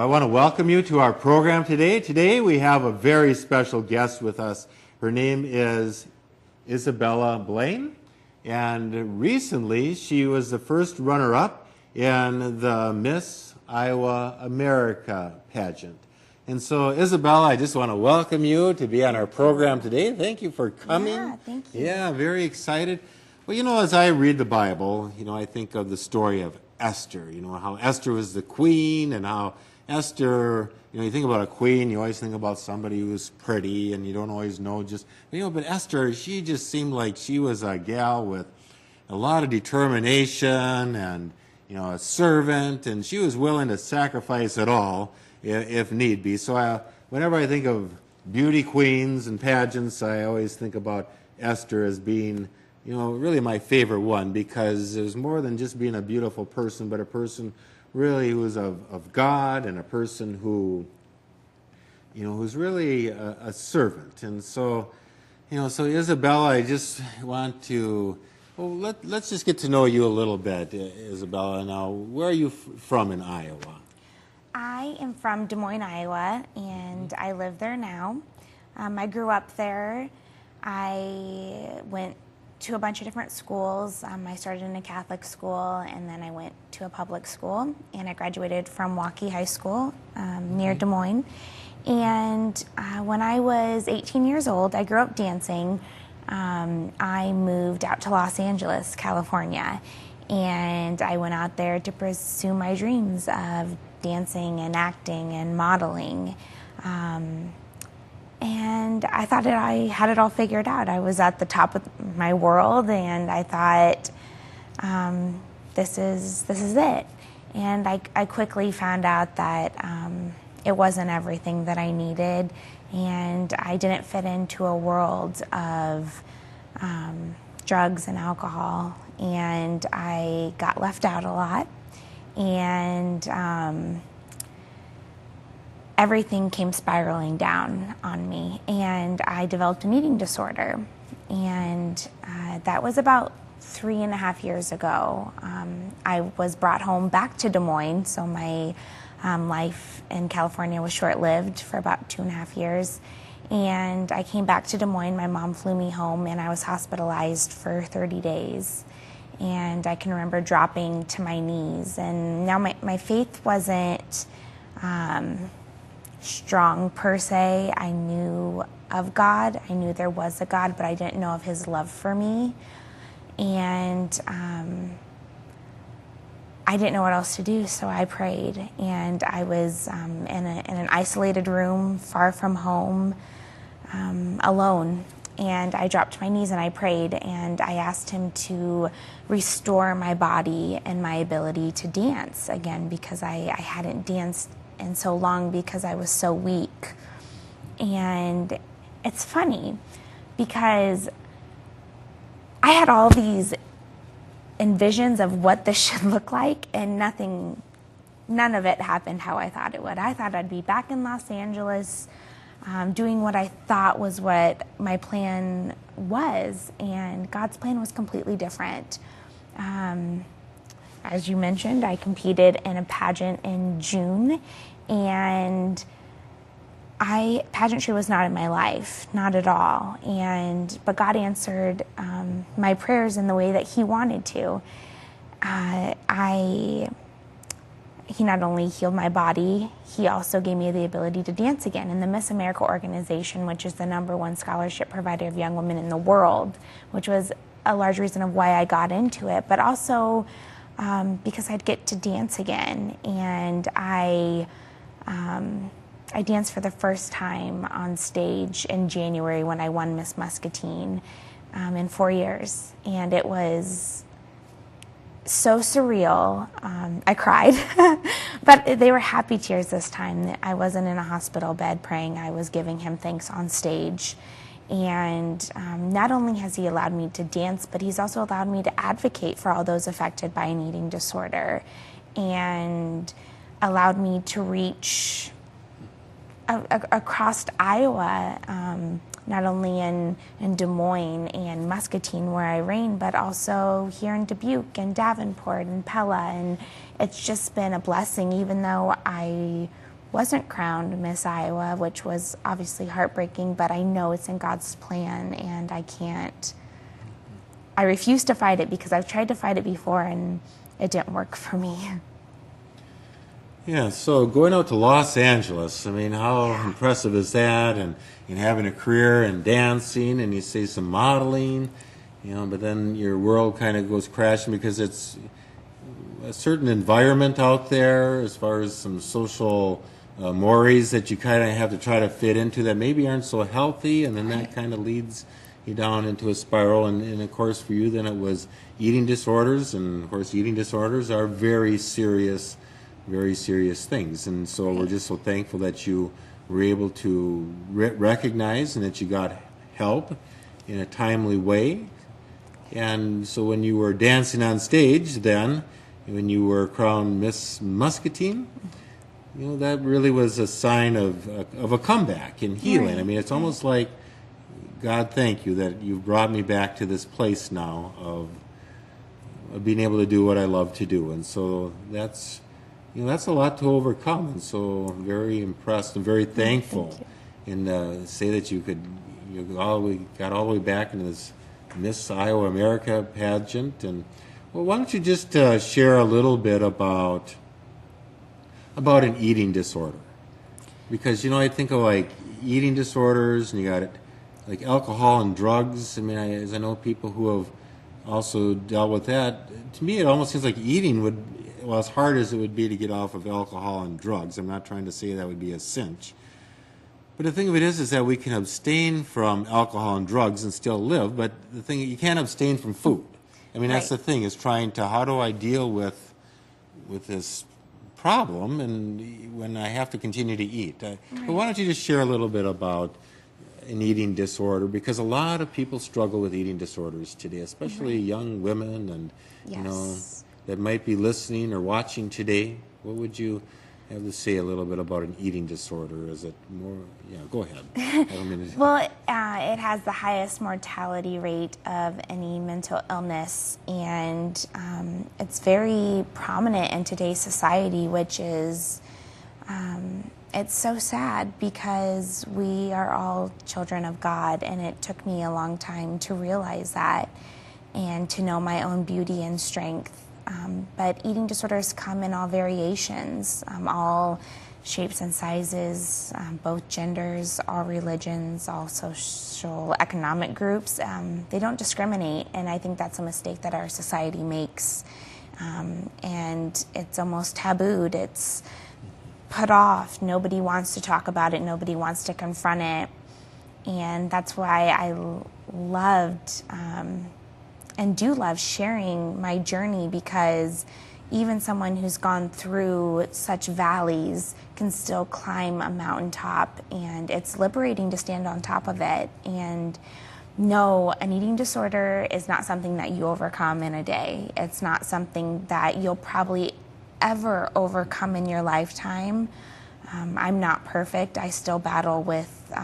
I want to welcome you to our program today. Today we have a very special guest with us. Her name is Isabella Blaine, and recently she was the first runner-up in the Miss Iowa America pageant. And so, Isabella, I just want to welcome you to be on our program today. Thank you for coming. Yeah, thank you. Yeah, very excited. Well, as I read the Bible, I think of the story of Esther, how Esther was the queen and how Esther, you think about a queen, you always think about somebody who's pretty and you don't always know but Esther, she just seemed like she was a gal with a lot of determination and, a servant, and she was willing to sacrifice it all if need be. So whenever I think of beauty queens and pageants, I always think about Esther as being, really my favorite one, because it was more than just being a beautiful person, but a person really who was of God, and a person who, who's really a servant. And so, so Isabella, I just want to, let's just get to know you a little bit, Isabella. Now, where are you from in Iowa? I am from Des Moines, Iowa, and I live there now. I grew up there. I went to a bunch of different schools. I started in a Catholic school, and then I went to a public school, and I graduated from Waukee High School near Des Moines. And when I was 18 years old, I grew up dancing. I moved out to Los Angeles, California, and I went out there to pursue my dreams of dancing and acting and modeling. And I thought that I had it all figured out. I was at the top of my world, and I thought, this is it. And I quickly found out that it wasn't everything that I needed, and I didn't fit into a world of drugs and alcohol, and I got left out a lot, and everything came spiraling down on me, and I developed an eating disorder. And that was about 3.5 years ago. I was brought home back to Des Moines, so my life in California was short-lived for about 2.5 years. And I came back to Des Moines. My mom flew me home, and I was hospitalized for 30 days. And I can remember dropping to my knees. And now my faith wasn't strong per se. I knew of God. I knew there was a God, but I didn't know of his love for me. And I didn't know what else to do, so I prayed. And I was in an isolated room, far from home, alone. And I dropped to my knees and I prayed, and I asked him to restore my body and my ability to dance again, because I hadn't danced in so long because I was so weak. And it's funny because I had all these envisions of what this should look like, and none of it happened how I thought it would. I thought I'd be back in Los Angeles doing what I thought was what my plan was, and God's plan was completely different. As you mentioned, I competed in a pageant in June, and pageantry was not in my life, not at all. But God answered my prayers in the way that he wanted to. He not only healed my body, he also gave me the ability to dance again. And the Miss America organization, which is the #1 scholarship provider of young women in the world, which was a large reason of why I got into it, but also because I'd get to dance again. And I danced for the first time on stage in January when I won Miss Muscatine in 4 years. And it was so surreal. I cried, but they were happy tears this time. I wasn't in a hospital bed praying. I was giving him thanks on stage. And not only has he allowed me to dance, but he's also allowed me to advocate for all those affected by an eating disorder, and allowed me to reach across Iowa, not only in Des Moines and Muscatine where I reign, but also here in Dubuque and Davenport and Pella. And it's just been a blessing, even though I wasn't crowned Miss Iowa, which was obviously heartbreaking, but I know it's in God's plan, and I refuse to fight it because I've tried to fight it before and it didn't work for me. Yeah, so going out to Los Angeles, I mean, how impressive is that? And having a career in dancing, and you say some modeling, but then your world kind of goes crashing because it's a certain environment out there as far as some social mores that you kind of have to try to fit into that maybe aren't so healthy, and then that kind of leads you down into a spiral. And of course, for you, then it was eating disorders, and of course, eating disorders are very serious things. And so we're just so thankful that you were able to recognize and that you got help in a timely way. And so when you were dancing on stage then, when you were crowned Miss Muscatine, that really was a sign of a comeback and healing. Right. I mean, it's almost like, God, thank you that you've brought me back to this place now of being able to do what I love to do. And so that's a lot to overcome. And so I'm very impressed and very thankful. And say that you got all the way back into this Miss Iowa America pageant. And well, why don't you just share a little bit about an eating disorder? Because I think of like eating disorders, and you got it like alcohol and drugs. I mean, as I know people who have also dealt with that. To me, it almost seems like eating well, as hard as it would be to get off of alcohol and drugs, I'm not trying to say that would be a cinch. But the thing of it is that we can abstain from alcohol and drugs and still live, but the thing, you can't abstain from food. I mean, that's the thing, is trying to, how do I deal with this problem and when I have to continue to eat? But why don't you just share a little bit about an eating disorder, because a lot of people struggle with eating disorders today, especially young women and that might be listening or watching today. What would you have to say a little bit about an eating disorder? Is it more? Yeah, go ahead. I don't mean to... Well, it has the highest mortality rate of any mental illness, and it's very prominent in today's society, which is it's so sad because we are all children of God, and it took me a long time to realize that and to know my own beauty and strength. But eating disorders come in all variations, all shapes and sizes, both genders, all religions, all social economic groups. They don't discriminate, and I think that's a mistake that our society makes. And it's almost tabooed. It's put off. Nobody wants to talk about it. Nobody wants to confront it. And that's why I loved and do love sharing my journey, because even someone who's gone through such valleys can still climb a mountaintop, and it's liberating to stand on top of it. And no, an eating disorder is not something that you overcome in a day. It's not something that you'll probably ever overcome in your lifetime. I'm not perfect. I still battle with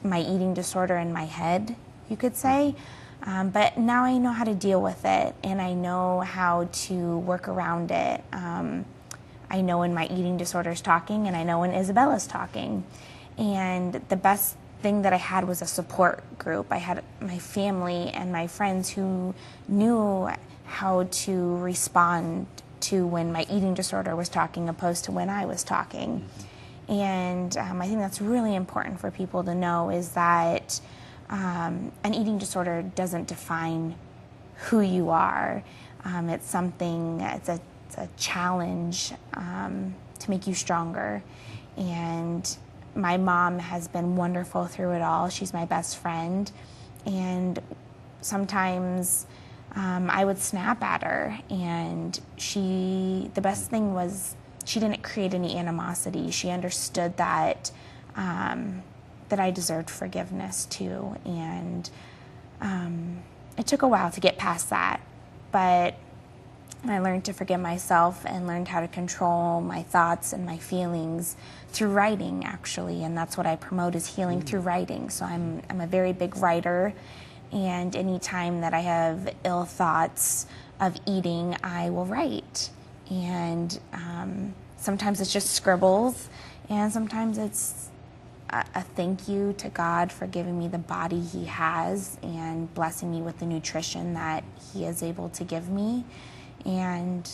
my eating disorder in my head, you could say. But now I know how to deal with it, and I know how to work around it. I know when my eating disorder is talking, and I know when Isabella's talking. And the best thing that I had was a support group. I had my family and my friends who knew how to respond to when my eating disorder was talking opposed to when I was talking. And I think that's really important for people to know, is that an eating disorder doesn't define who you are. It's something, it's a challenge to make you stronger. And my mom has been wonderful through it all. She's my best friend. And sometimes I would snap at her, and the best thing was she didn't create any animosity. She understood that that I deserved forgiveness too, and it took a while to get past that, but I learned to forgive myself and learned how to control my thoughts and my feelings through writing, actually, and that's what I promote, is healing through writing. So I'm a very big writer, and any time that I have ill thoughts of eating, I will write. And sometimes it's just scribbles, and sometimes it's a thank you to God for giving me the body He has and blessing me with the nutrition that He is able to give me. And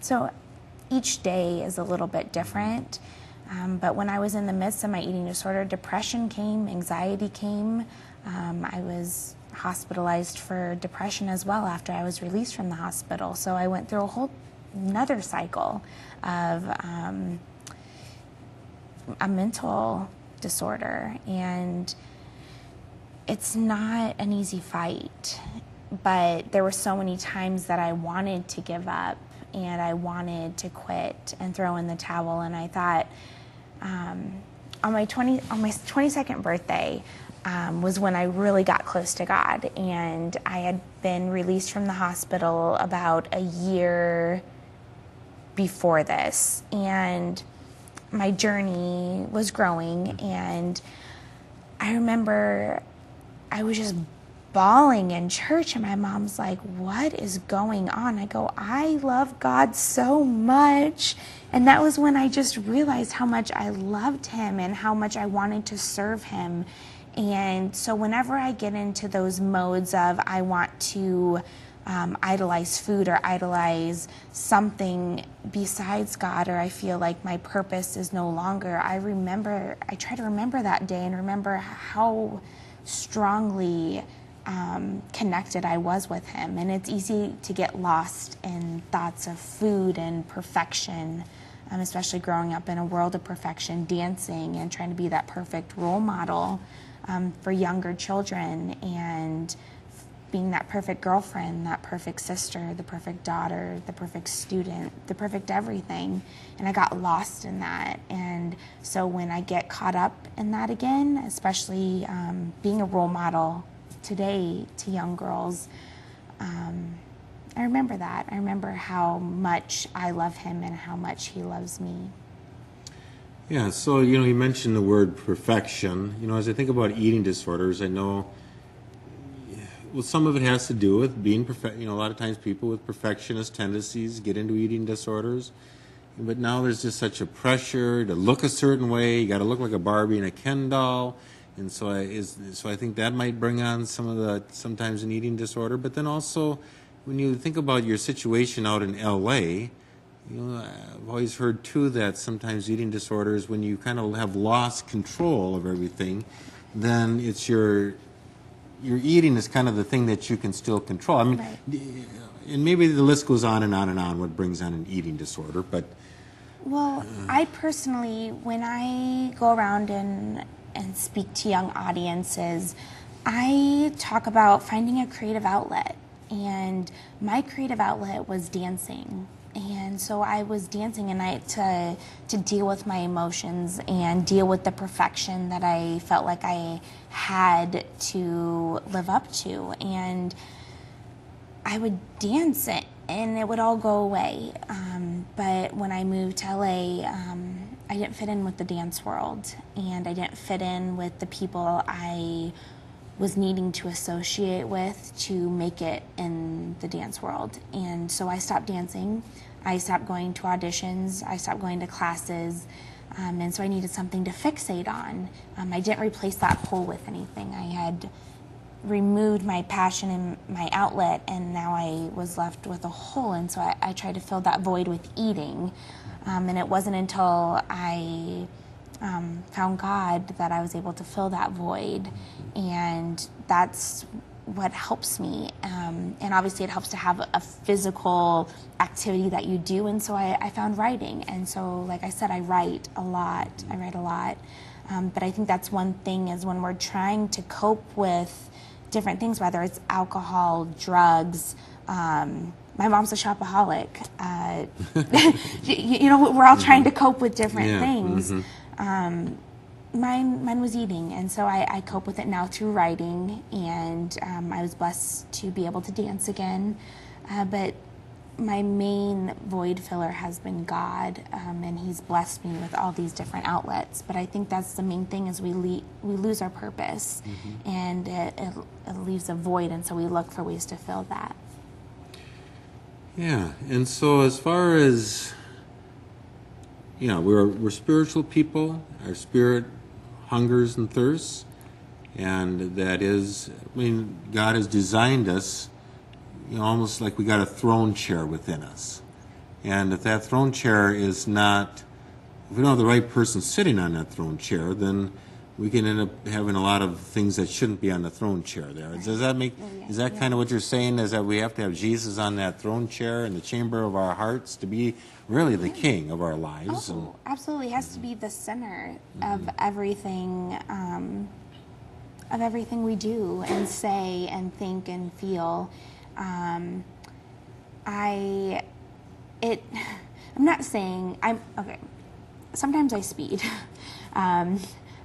so each day is a little bit different. But when I was in the midst of my eating disorder, depression came, anxiety came. I was hospitalized for depression as well after I was released from the hospital. So I went through a whole another cycle of a mental disorder. And it's not an easy fight, but there were so many times that I wanted to give up and I wanted to quit and throw in the towel. And I thought, on my 22nd birthday was when I really got close to God, and I had been released from the hospital about a year before this, and my journey was growing. And I remember I was just bawling in church, and my mom's like, "What is going on?" I go, "I love God so much." And that was when I just realized how much I loved Him and how much I wanted to serve Him. And so whenever I get into those modes of I want to idolize food or idolize something besides God, or I feel like my purpose is no longer, I try to remember that day and remember how strongly connected I was with Him. And it's easy to get lost in thoughts of food and perfection, especially growing up in a world of perfection, dancing and trying to be that perfect role model for younger children, and being that perfect girlfriend, that perfect sister, the perfect daughter, the perfect student, the perfect everything. And I got lost in that. And so when I get caught up in that again, especially being a role model today to young girls, I remember that. I remember how much I love Him and how much He loves me. Yeah, so, you mentioned the word perfection. As I think about eating disorders, I know, well, some of it has to do with being perfect. A lot of times people with perfectionist tendencies get into eating disorders. But now there's just such a pressure to look a certain way. You got to look like a Barbie and a Ken doll. And so I think that might bring on sometimes an eating disorder. But then also, when you think about your situation out in L.A., I've always heard too that sometimes eating disorders, when you kind of have lost control of everything, then it's your eating is kind of the thing that you can still control. I mean, right. And maybe the list goes on and on and on what brings on an eating disorder, but... Well, I personally, when I go around and speak to young audiences, I talk about finding a creative outlet. And my creative outlet was dancing. And so I was dancing to deal with my emotions and deal with the perfection that I felt like I had to live up to. And I would dance it, and it would all go away. But when I moved to LA, I didn't fit in with the dance world, and I didn't fit in with the people I was needing to associate with to make it in the dance world. And so I stopped dancing. I stopped going to auditions. I stopped going to classes. And so I needed something to fixate on. I didn't replace that hole with anything. I had removed my passion and my outlet, and now I was left with a hole. And so I tried to fill that void with eating. And it wasn't until I found God that I was able to fill that void. And that's what helps me. And obviously it helps to have a physical activity that you do. And so I found writing. And so, like I said, I write a lot. But I think that's one thing, is when we're trying to cope with different things, whether it's alcohol, drugs, my mom's a shopaholic. We're all trying to cope with different things. Mm-hmm. Mine was eating, and so I cope with it now through writing, and I was blessed to be able to dance again. But my main void filler has been God, and He's blessed me with all these different outlets. But I think that's the main thing, is we lose our purpose, mm-hmm. and it leaves a void, and so we look for ways to fill that. Yeah, and so as far as we're spiritual people. Our spirit hungers and thirsts, and that is, God has designed us, almost like we got a throne chair within us. And if that throne chair is not, if we don't have the right person sitting on that throne chair, then we can end up having a lot of things that shouldn't be on the throne chair there. Does that make, is that kind of what you're saying, is that we have to have Jesus on that throne chair in the chamber of our hearts to be really the king of our lives? Oh, absolutely. It has to be the center of everything we do and say and think and feel. I'm not saying, okay, sometimes I speed.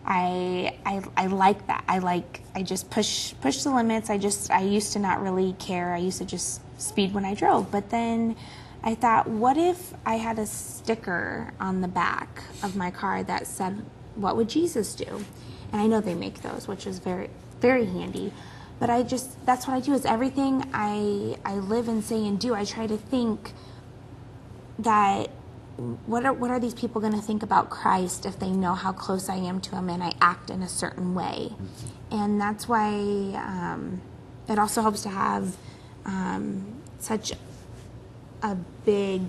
I like that. I just push the limits. I used to not really care. I used to just speed when I drove. But then I thought, what if I had a sticker on the back of my car that said, "What would Jesus do?" And I know they make those, which is very, very handy. But that's what I do, is everything I live and say and do, I try to think that what are these people going to think about Christ if they know how close I am to him and I act in a certain way? And that's why it also helps to have such a big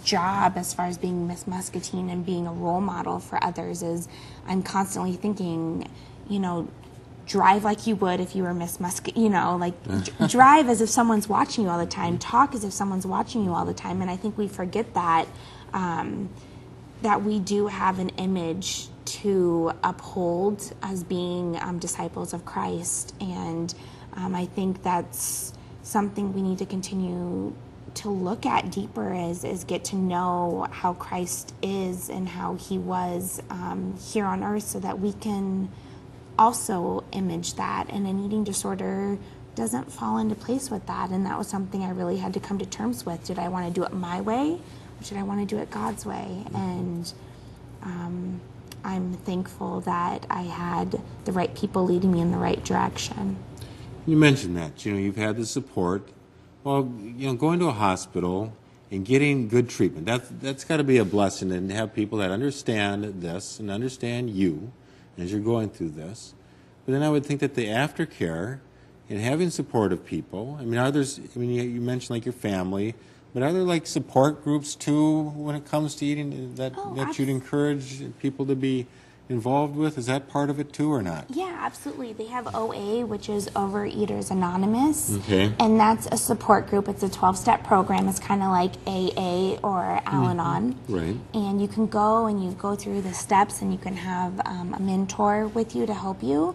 job as far as being Miss Muscatine and being a role model for others. Is I'm constantly thinking, drive like you would if you were Miss Muscatine, drive as if someone's watching you all the time, talk as if someone's watching you all the time. And I think we forget that we do have an image to uphold as being disciples of Christ. And I think that's something we need to continue to look at deeper, is get to know how Christ is and how he was here on earth, so that we can also image that. And an eating disorder doesn't fall into place with that. And that was something I really had to come to terms with. Did I want to do it my way, or did I want to do it God's way? And I'm thankful that I had the right people leading me in the right direction. You mentioned that, you've had the support. Well, going to a hospital and getting good treatment, that's got to be a blessing, and have people that understand this and understand you as you're going through this. But then I would think that the aftercare and having supportive people, you mentioned like your family, but are there support groups too when it comes to eating that you'd encourage people to be involved with? Is that part of it too, or not? Yeah, absolutely. They have OA, which is Overeaters Anonymous. Okay. And that's a support group. It's a 12-step program. It's kind of like AA or Al-Anon. Right. And you can go and you go through the steps, and you can have a mentor with you to help you.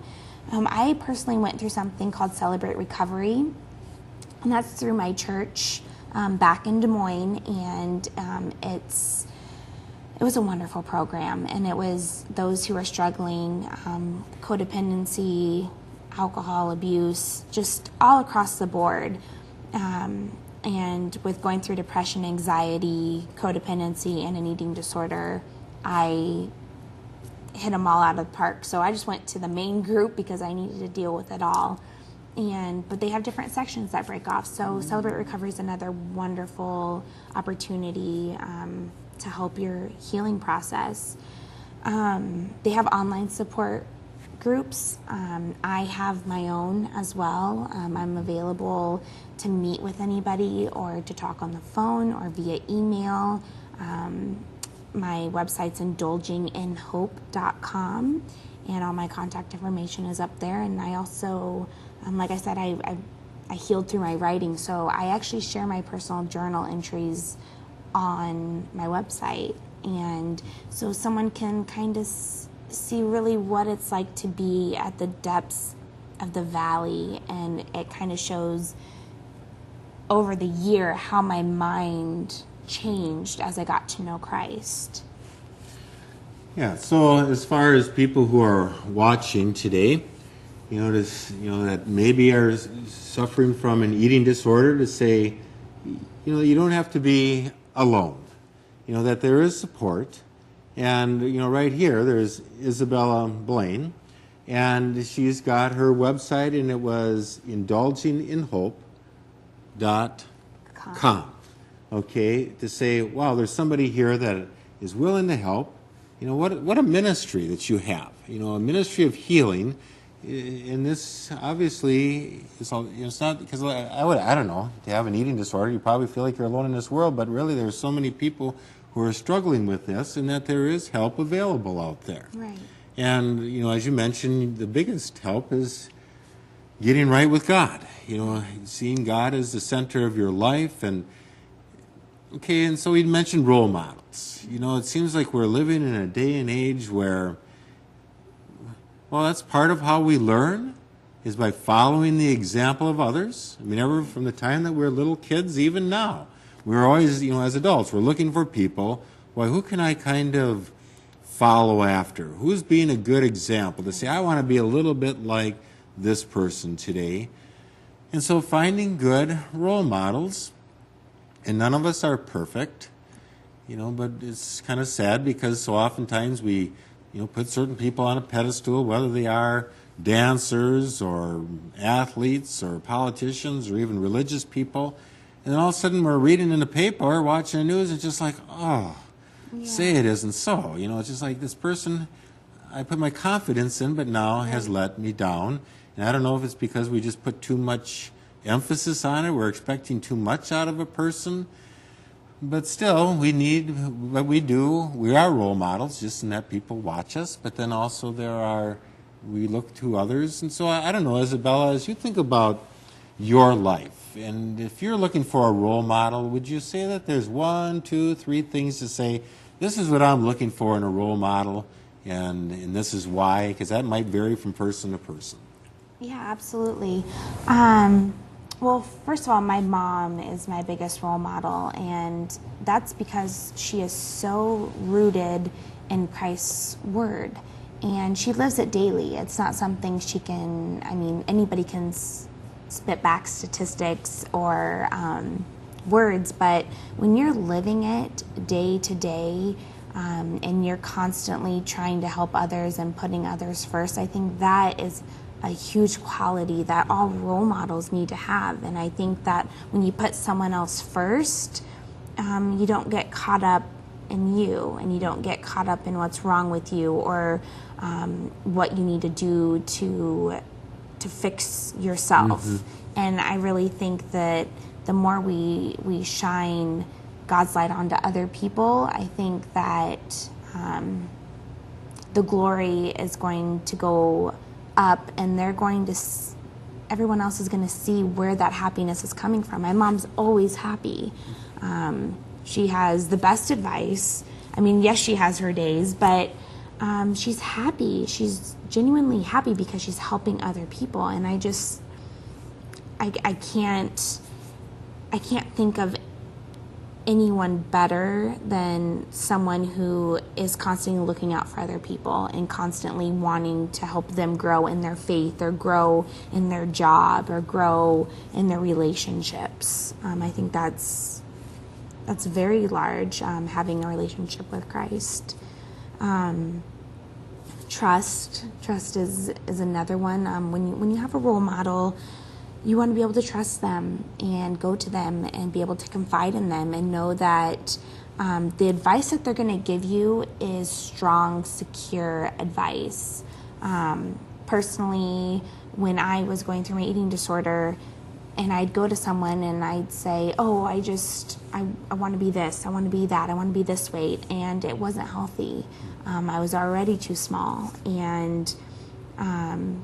I personally went through something called Celebrate Recovery, and that's through my church back in Des Moines, and it was a wonderful program, and it was those who are struggling, codependency, alcohol abuse, just all across the board. And with going through depression, anxiety, codependency, and an eating disorder, I hit them all out of the park. So I just went to the main group because I needed to deal with it all. But they have different sections that break off. So Celebrate Recovery is another wonderful opportunity to help your healing process. They have online support groups. I have my own as well. I'm available to meet with anybody or to talk on the phone or via email. My website's indulginginhope.com, and all my contact information is up there. And I also, like I said, I healed through my writing, so I actually share my personal journal entries on my website, and so someone can kind of see really what it's like to be at the depths of the valley, and it kind of shows over the year how my mind changed as I got to know Christ. Yeah, so as far as people who are watching today, that maybe are suffering from an eating disorder, to say, you don't have to be alone. That there is support. And, right here, there's Isabella Blaine, and she's got her website, and it was indulginginhope.com. Okay, to say, wow, there's somebody here that is willing to help. What a ministry that you have. A ministry of healing. And this obviously is all, it's not because I don't know, to have an eating disorder, you probably feel like you're alone in this world, but really there's so many people who are struggling with this, and that there is help available out there. Right. And, as you mentioned, the biggest help is getting right with God. Seeing God as the center of your life. And so we mentioned role models. It seems like we're living in a day and age where, well, that's part of how we learn, is by following the example of others. Ever from the time that we're little kids, even now, we're always, as adults, we're looking for people. Who can I kind of follow after? Who's being a good example to say, I want to be a little bit like this person today? And so finding good role models, and none of us are perfect, but it's kind of sad because so oftentimes we put certain people on a pedestal, whether they are dancers or athletes or politicians or even religious people. And then all of a sudden we're reading in the paper or watching the news, and it's just like, say it isn't so. It's just like this person I put my confidence in, but now has let me down. And I don't know if it's because we just put too much emphasis on it. We're expecting too much out of a person. But still, we are role models, just in that people watch us, but then also we look to others. And so I don't know, Isabella, as you think about your life, and if you're looking for a role model, would you say that there's 1, 2, 3 things to say, this is what I'm looking for in a role model, and this is why? Because that might vary from person to person. Yeah, absolutely. Well, first of all, my mom is my biggest role model, and that's because she is so rooted in Christ's word, and she lives it daily. It's not something she can, anybody can spit back statistics or words, but when you're living it day to day, and you're constantly trying to help others and putting others first, I think that is a huge quality that all role models need to have. And I think that when you put someone else first, you don't get caught up in you, and you don't get caught up in what's wrong with you or what you need to do to fix yourself. Mm-hmm. And I really think that the more we shine God's light onto other people, I think that the glory is going to go up, and everyone else is going to see where that happiness is coming from. My mom's always happy. She has the best advice. Yes, she has her days, but she's happy. She's genuinely happy because she's helping other people. And I can't think of anyone better than someone who is constantly looking out for other people and constantly wanting to help them grow in their faith or grow in their job or grow in their relationships. I think that's very large, having a relationship with Christ. Trust is another one. When you have a role model, you want to be able to trust them and go to them and be able to confide in them and know that the advice that they're going to give you is strong, secure advice. Personally, when I was going through my eating disorder, and I'd go to someone and I'd say, I want to be this, I want to be that, I want to be this weight, and it wasn't healthy. I was already too small, and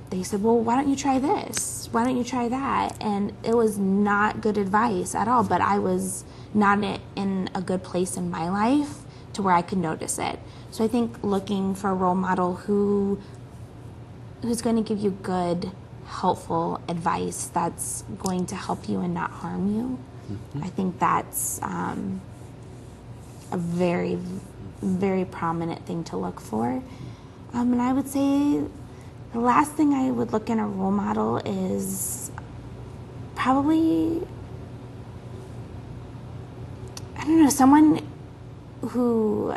they said, well, why don't you try this? Why don't you try that? And it was not good advice at all, but I was not in a good place in my life to where I could notice it. So I think looking for a role model who's going to give you good, helpful advice that's going to help you and not harm you, mm-hmm. I think that's a very, very prominent thing to look for. And I would say the last thing I would look in a role model is probably, someone who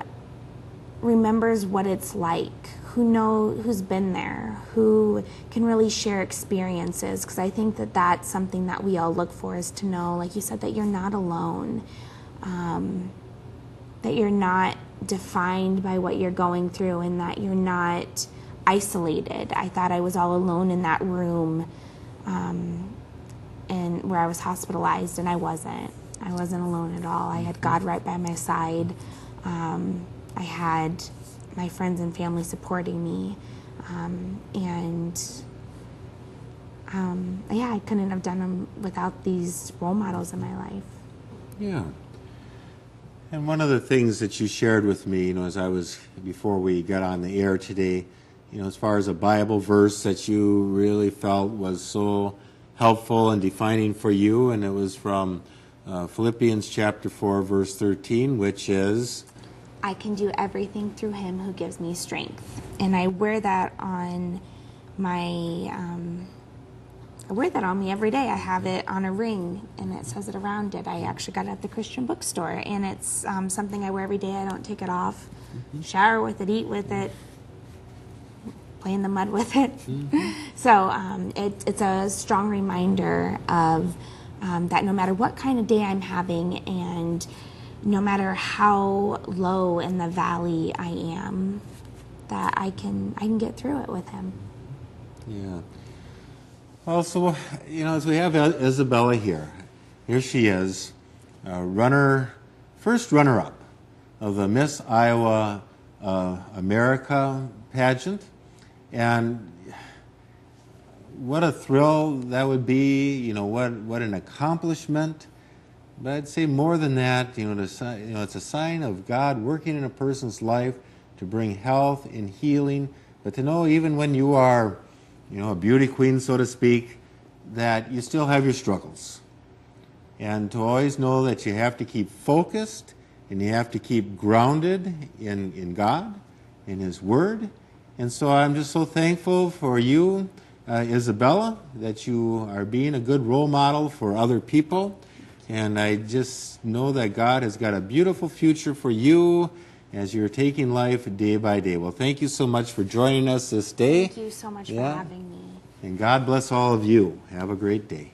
remembers what it's like, who's been there, who can really share experiences, because I think that that's something that we all look for, is to know, like you said, that you're not alone, that you're not defined by what you're going through and that you're not isolated. I thought I was all alone in that room and where I was hospitalized, and I wasn't. I wasn't alone at all. I had God right by my side. I had my friends and family supporting me. Yeah, I couldn't have done them without these role models in my life. Yeah. And one of the things that you shared with me, before we got on the air today, as far as a Bible verse that you really felt was so helpful and defining for you, and it was from Philippians chapter 4, verse 13, which is, I can do everything through him who gives me strength. And I wear that on me every day. I have it on a ring, and it says it around it. I actually got it at the Christian bookstore, and it's something I wear every day. I don't take it off. Shower with it, eat with it, play in the mud with it. So it's a strong reminder of that no matter what kind of day I'm having, and no matter how low in the valley I am, that I can get through it with him. Yeah. Well, so, as we have Isabella here she is, first runner-up of the Miss Iowa America pageant. And what a thrill that would be, what an accomplishment. But I'd say more than that, it's a sign of God working in a person's life to bring health and healing. But to know even when you are a beauty queen, so to speak, that you still have your struggles. And to always know that you have to keep focused and you have to keep grounded in God, in His Word. And so I'm just so thankful for you, Isabella, that you are being a good role model for other people. And I just know that God has got a beautiful future for you as you're taking life day by day. Well, thank you so much for joining us this day. Thank you so much for having me. And God bless all of you. Have a great day.